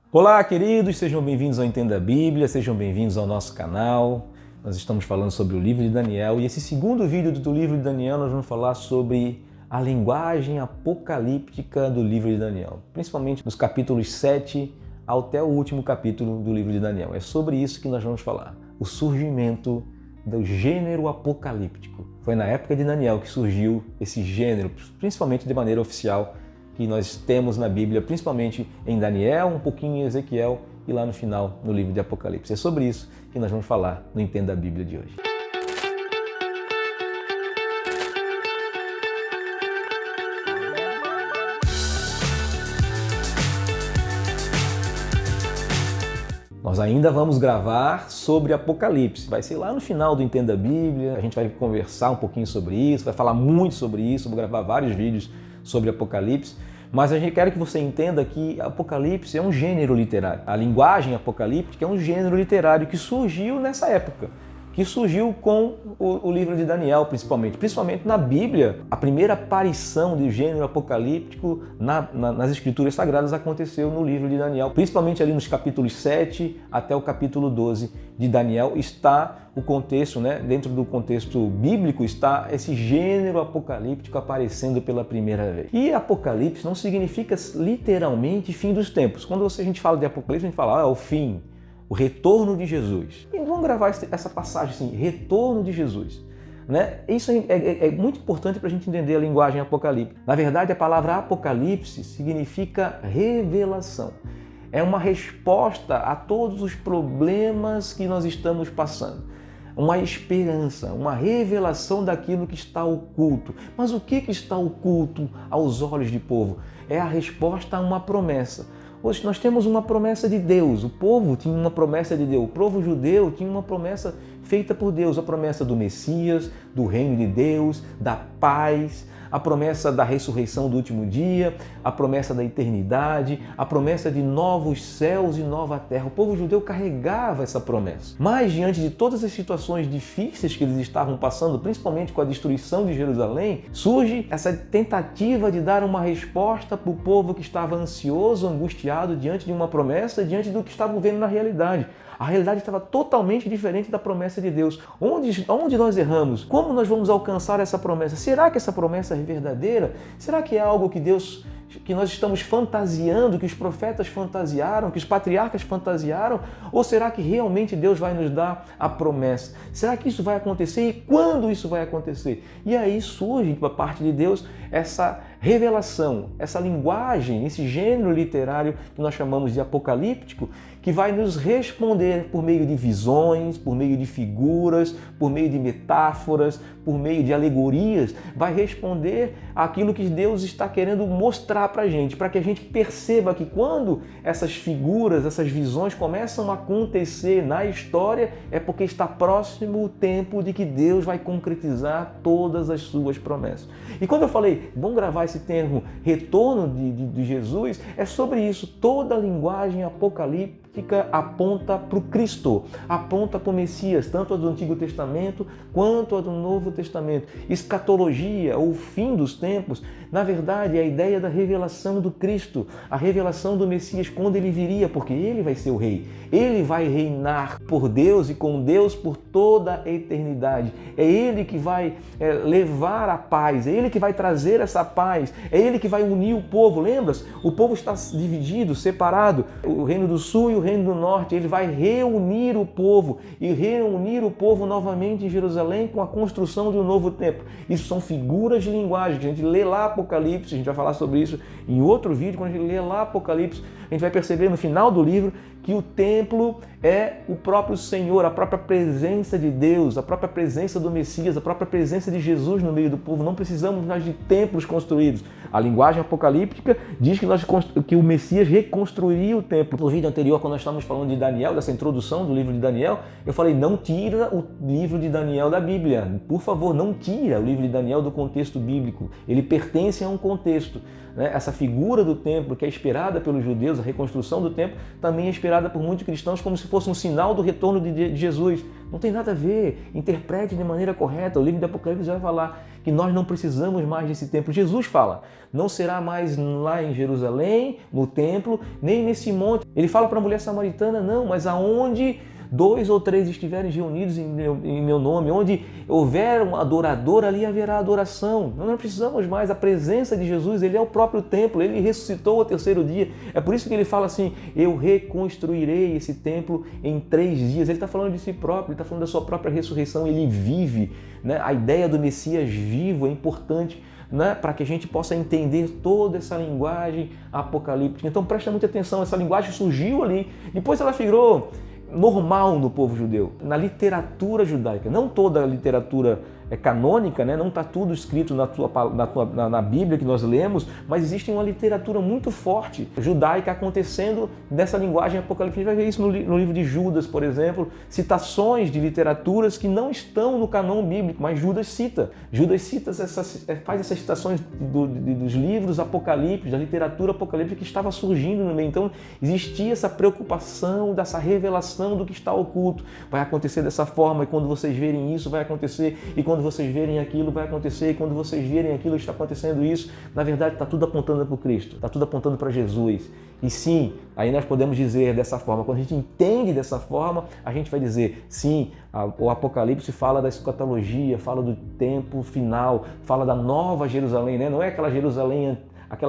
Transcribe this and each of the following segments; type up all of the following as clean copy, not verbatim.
Olá, queridos, sejam bem-vindos ao Entenda a Bíblia, sejam bem-vindos ao nosso canal. Nós estamos falando sobre o livro de Daniel e esse segundo vídeo do livro de Daniel nós vamos falar sobre a linguagem apocalíptica do livro de Daniel, principalmente nos capítulos 7 até o último capítulo do livro de Daniel. É sobre isso que nós vamos falar, o surgimento do gênero apocalíptico. Foi na época de Daniel que surgiu esse gênero, principalmente de maneira oficial, que nós temos na Bíblia, principalmente em Daniel, um pouquinho em Ezequiel e lá no final, no livro de Apocalipse. É sobre isso que nós vamos falar no Entenda a Bíblia de hoje. Nós ainda vamos gravar sobre Apocalipse. Vai ser lá no final do Entenda a Bíblia, a gente vai conversar um pouquinho sobre isso, vai falar muito sobre isso, vou gravar vários vídeos sobre Apocalipse. Mas a gente quer que você entenda que Apocalipse é um gênero literário. A linguagem apocalíptica é um gênero literário que surgiu nessa época, que surgiu com o livro de Daniel, principalmente na Bíblia. A primeira aparição do gênero apocalíptico nas Escrituras Sagradas aconteceu no livro de Daniel, principalmente ali nos capítulos 7 até o capítulo 12 de Daniel. Está o contexto, dentro do contexto bíblico, está esse gênero apocalíptico aparecendo pela primeira vez. E Apocalipse não significa literalmente fim dos tempos. Quando a gente fala de Apocalipse, a gente fala, o fim, o retorno de Jesus. E vamos gravar essa passagem assim, retorno de Jesus. Isso é muito importante para a gente entender a linguagem apocalíptica. Na verdade, a palavra apocalipse significa revelação. É uma resposta a todos os problemas que nós estamos passando. Uma esperança, uma revelação daquilo que está oculto. Mas o que está oculto aos olhos do povo? É a resposta a uma promessa. Hoje nós temos uma promessa de Deus, o povo tinha uma promessa de Deus, o povo judeu tinha uma promessa feita por Deus, a promessa do Messias, do reino de Deus, da paz, a promessa da ressurreição do último dia, a promessa da eternidade, a promessa de novos céus e nova terra. O povo judeu carregava essa promessa. Mas diante de todas as situações difíceis que eles estavam passando, principalmente com a destruição de Jerusalém, surge essa tentativa de dar uma resposta para o povo que estava ansioso, angustiado diante de uma promessa, diante do que estavam vendo na realidade. A realidade estava totalmente diferente da promessa de Deus. Onde nós erramos? Como nós vamos alcançar essa promessa? Será que essa promessa é verdadeira? Será que é algo que nós estamos fantasiando, que os profetas fantasiaram, que os patriarcas fantasiaram? Ou será que realmente Deus vai nos dar a promessa? Será que isso vai acontecer? E quando isso vai acontecer? E aí surge, da parte de Deus, essa revelação, essa linguagem, esse gênero literário que nós chamamos de apocalíptico, que vai nos responder por meio de visões, por meio de figuras, por meio de metáforas, por meio de alegorias, vai responder àquilo que Deus está querendo mostrar para que a gente perceba que quando essas figuras, essas visões começam a acontecer na história, é porque está próximo o tempo de que Deus vai concretizar todas as suas promessas. E quando eu falei, vamos gravar esse termo, retorno de Jesus, é sobre isso. Toda a linguagem apocalíptica aponta para o Cristo, aponta para o Messias, tanto a do Antigo Testamento quanto a do Novo Testamento. Escatologia, ou fim dos tempos, na verdade é a ideia da revelação do Cristo, a revelação do Messias quando ele viria, porque ele vai ser o rei. Ele vai reinar por Deus e com Deus por toda a eternidade. É ele que vai levar a paz, é ele que vai trazer essa paz, é ele que vai unir o povo. Lembra? O povo está dividido, separado, o reino do sul e o reino do norte. Ele vai reunir o povo e reunir o povo novamente em Jerusalém com a construção de um novo templo. Isso são figuras de linguagem. A gente lê lá Apocalipse, a gente vai falar sobre isso em outro vídeo. Quando a gente lê lá Apocalipse, a gente vai perceber no final do livro que o templo é o próprio Senhor, a própria presença de Deus, a própria presença do Messias, a própria presença de Jesus no meio do povo. Não precisamos mais de templos construídos. A linguagem apocalíptica diz que o Messias reconstruiria o templo. No vídeo anterior, quando nós estávamos falando de Daniel, dessa introdução do livro de Daniel, eu falei, não tira o livro de Daniel da Bíblia. Por favor, não tira o livro de Daniel do contexto bíblico. Ele pertence a um contexto. né? Essa figura do templo que é esperada pelos judeus, a reconstrução do templo, também é esperada por muitos cristãos como se fosse um sinal do retorno de Jesus. Não tem nada a ver, interprete de maneira correta. O livro de Apocalipse vai falar que nós não precisamos mais desse templo. Jesus fala, não será mais lá em Jerusalém, no templo, nem nesse monte. Ele fala para a mulher samaritana, não, mas aonde 2 ou 3 estiverem reunidos em meu nome, onde houver um adorador, ali haverá adoração. Nós não precisamos mais, a presença de Jesus, ele é o próprio templo, ele ressuscitou ao 3º dia. É por isso que ele fala assim, eu reconstruirei esse templo em 3 dias. Ele está falando de si próprio, ele está falando da sua própria ressurreição, ele vive, né? A ideia do Messias vivo é importante, né, para que a gente possa entender toda essa linguagem apocalíptica. Então presta muita atenção, essa linguagem surgiu ali, depois ela virou normal no povo judeu, na literatura judaica. Não toda a literatura é canônica, né? Não está tudo escrito na Bíblia que nós lemos, mas existe uma literatura muito forte judaica acontecendo nessa linguagem apocalíptica. A gente vai ver isso no livro de Judas, por exemplo, citações de literaturas que não estão no canon bíblico, mas Judas cita. Judas cita faz essas citações dos livros apocalípticos, da literatura apocalíptica que estava surgindo no meio. Então existia essa preocupação, dessa revelação do que está oculto. Vai acontecer dessa forma, e quando vocês verem isso, vai acontecer, e quando vocês verem aquilo, vai acontecer, e quando vocês verem aquilo, está acontecendo isso. Na verdade, está tudo apontando para o Cristo, está tudo apontando para Jesus. E sim, aí nós podemos dizer dessa forma, quando a gente entende dessa forma, a gente vai dizer, sim, o Apocalipse fala da escatologia, fala do tempo final, fala da nova Jerusalém, né? Não é aquela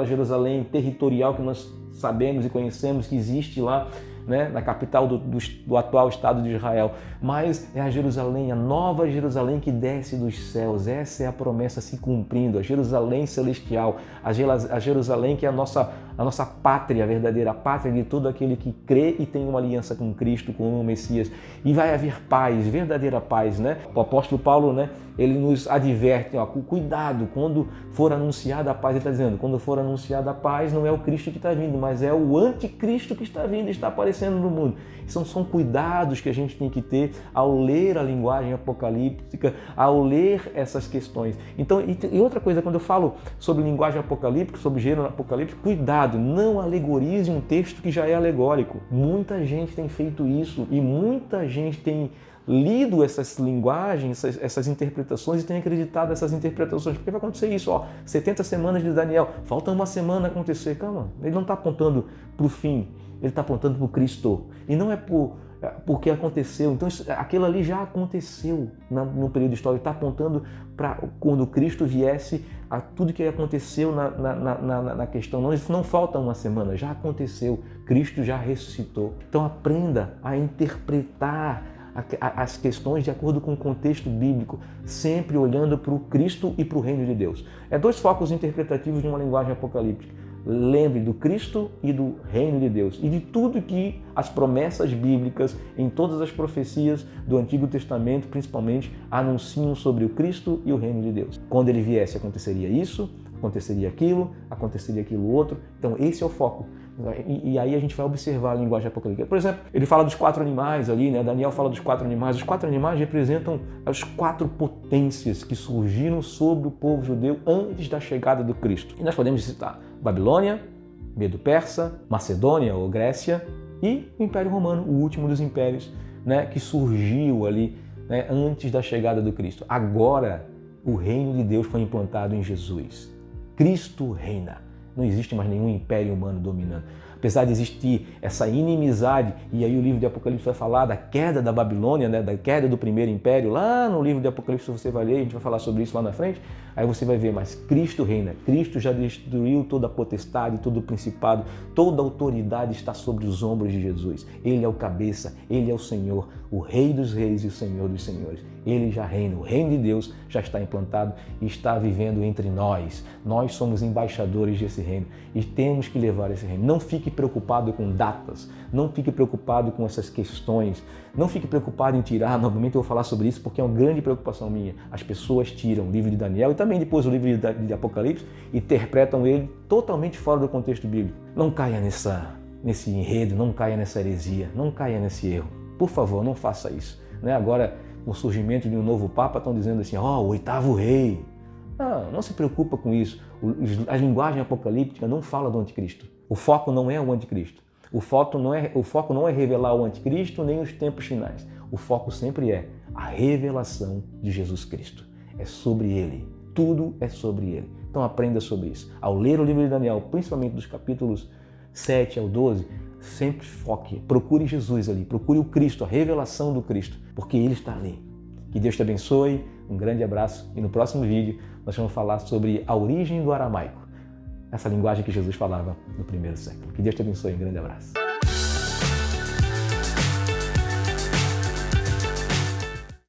Jerusalém territorial que nós sabemos e conhecemos que existe lá, né, na capital do atual Estado de Israel, mas é a Jerusalém, a nova Jerusalém que desce dos céus. Essa é a promessa se cumprindo, a Jerusalém celestial, a Jerusalém que é a nossa pátria verdadeira, a pátria de todo aquele que crê e tem uma aliança com Cristo, com o Messias. E vai haver paz, verdadeira paz, né? O apóstolo Paulo, né, ele nos adverte, ó, cuidado, quando for anunciada a paz, ele está dizendo, quando for anunciada a paz, não é o Cristo que está vindo, mas é o anticristo que está vindo, está aparecendo no mundo. São cuidados que a gente tem que ter ao ler a linguagem apocalíptica, ao ler essas questões. Então, e outra coisa, quando eu falo sobre linguagem apocalíptica, sobre gênero apocalíptico, cuidado, não alegorize um texto que já é alegórico. Muita gente tem feito isso e muita gente tem lido essas linguagens, essas interpretações e tem acreditado nessas interpretações. Porque vai acontecer isso, ó, 70 semanas de Daniel, falta uma semana acontecer. Calma, ele não está apontando para o fim, ele está apontando para o Cristo. E não é porque aconteceu. Então, aquilo ali já aconteceu no período histórico. Está apontando para quando Cristo viesse, a tudo que aconteceu na questão. Não falta uma semana, já aconteceu. Cristo já ressuscitou. Então, aprenda a interpretar as questões de acordo com o contexto bíblico, sempre olhando para o Cristo e para o reino de Deus. É 2 focos interpretativos de uma linguagem apocalíptica. Lembre do Cristo e do reino de Deus e de tudo que as promessas bíblicas em todas as profecias do Antigo Testamento, principalmente, anunciam sobre o Cristo e o reino de Deus. Quando ele viesse, aconteceria isso, aconteceria aquilo outro. Então, esse é o foco. E aí a gente vai observar a linguagem apocalíptica. Por exemplo, ele fala dos 4 animais ali, né? Daniel fala dos 4 animais. Os 4 animais representam as 4 potências que surgiram sobre o povo judeu antes da chegada do Cristo. E nós podemos citar Babilônia, Medo-Persa, Macedônia ou Grécia e o Império Romano, o último dos impérios, né? Que surgiu ali, né? Antes da chegada do Cristo. Agora, o reino de Deus foi implantado em Jesus. Cristo reina. Não existe mais nenhum império humano dominando. Apesar de existir essa inimizade, e aí o livro de Apocalipse vai falar da queda da Babilônia, né, da queda do primeiro império, lá no livro de Apocalipse você vai ler, a gente vai falar sobre isso lá na frente, aí você vai ver, mas Cristo reina, Cristo já destruiu toda a potestade, todo o principado, toda a autoridade está sobre os ombros de Jesus. Ele é o cabeça, Ele é o Senhor, o Rei dos Reis e o Senhor dos Senhores. Ele já reina, o reino de Deus já está implantado e está vivendo entre nós. Nós somos embaixadores desse reino e temos que levar esse reino. Não fique preocupado com datas, não fique preocupado com essas questões, não fique preocupado em tirar, novamente eu vou falar sobre isso porque é uma grande preocupação minha. As pessoas tiram o livro de Daniel e também depois o livro de Apocalipse e interpretam ele totalmente fora do contexto bíblico. Não caia nesse enredo, não caia nessa heresia, não caia nesse erro. Por favor, não faça isso. Agora, com o surgimento de um novo Papa, estão dizendo assim, o 8º rei. Não se preocupa com isso. A linguagem apocalíptica não fala do anticristo. O foco não é o anticristo. O foco não é revelar o anticristo nem os tempos finais. O foco sempre é a revelação de Jesus Cristo. É sobre ele. Tudo é sobre ele. Então aprenda sobre isso. Ao ler o livro de Daniel, principalmente dos capítulos 7 ao 12, sempre foque, procure Jesus ali, procure o Cristo, a revelação do Cristo, porque ele está ali. Que Deus te abençoe, um grande abraço e no próximo vídeo nós vamos falar sobre a origem do aramaico, essa linguagem que Jesus falava no primeiro século. Que Deus te abençoe, um grande abraço.